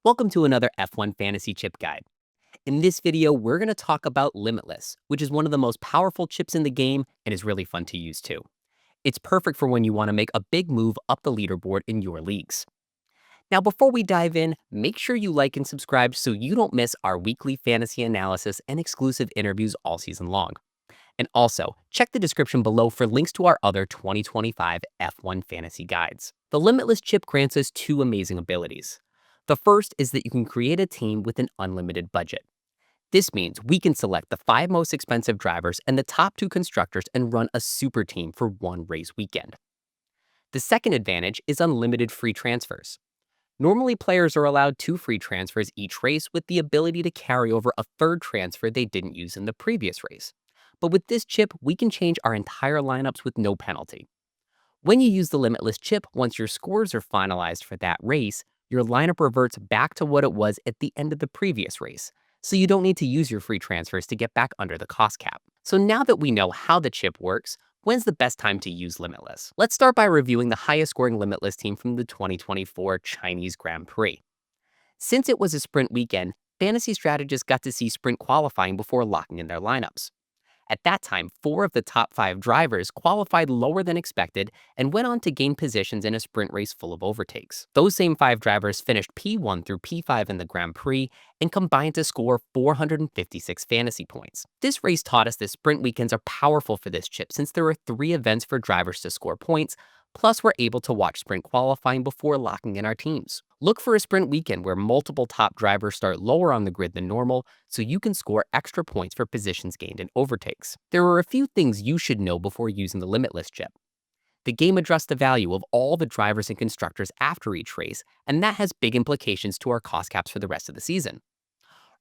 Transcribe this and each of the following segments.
Welcome to another F1 Fantasy Chip Guide. In this video, we're going to talk about Limitless, which is one of the most powerful chips in the game and is really fun to use too. It's perfect for when you want to make a big move up the leaderboard in your leagues. Now, before we dive in, make sure you like and subscribe so you don't miss our weekly fantasy analysis and exclusive interviews all season long. And also, check the description below for links to our other 2025 F1 fantasy guides. The Limitless chip grants us two amazing abilities. The first is that you can create a team with an unlimited budget. This means we can select the 5 most expensive drivers and the top 2 constructors and run a super team for one race weekend. The second advantage is unlimited free transfers. Normally, players are allowed 2 free transfers each race with the ability to carry over a third transfer they didn't use in the previous race. But with this chip, we can change our entire lineups with no penalty. When you use the Limitless chip, once your scores are finalized for that race, your lineup reverts back to what it was at the end of the previous race, so you don't need to use your free transfers to get back under the cost cap. So now that we know how the chip works, when's the best time to use Limitless? Let's start by reviewing the highest scoring Limitless team from the 2024 Chinese Grand Prix. Since it was a sprint weekend, fantasy strategists got to see sprint qualifying before locking in their lineups. At that time, 4 of the top 5 drivers qualified lower than expected and went on to gain positions in a sprint race full of overtakes. Those same 5 drivers finished P1 through P5 in the Grand Prix and combined to score 456 fantasy points. This race taught us that sprint weekends are powerful for this chip since there are 3 events for drivers to score points, plus we're able to watch sprint qualifying before locking in our teams. Look for a sprint weekend where multiple top drivers start lower on the grid than normal so you can score extra points for positions gained in overtakes. There are a few things you should know before using the Limitless chip. The game adjusts the value of all the drivers and constructors after each race, and that has big implications to our cost caps for the rest of the season.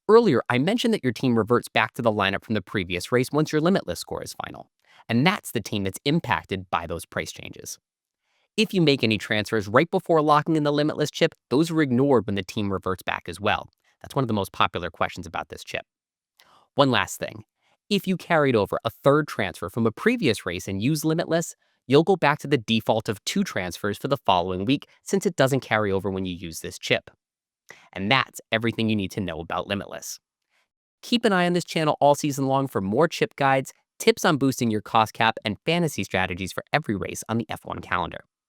Earlier, I mentioned that your team reverts back to the lineup from the previous race once your Limitless score is final, and that's the team that's impacted by those price changes. If you make any transfers right before locking in the Limitless chip, those are ignored when the team reverts back as well. That's one of the most popular questions about this chip. One last thing. If you carried over a third transfer from a previous race and use Limitless, you'll go back to the default of 2 transfers for the following week since it doesn't carry over when you use this chip. And that's everything you need to know about Limitless. Keep an eye on this channel all season long for more chip guides, tips on boosting your cost cap, and fantasy strategies for every race on the F1 calendar.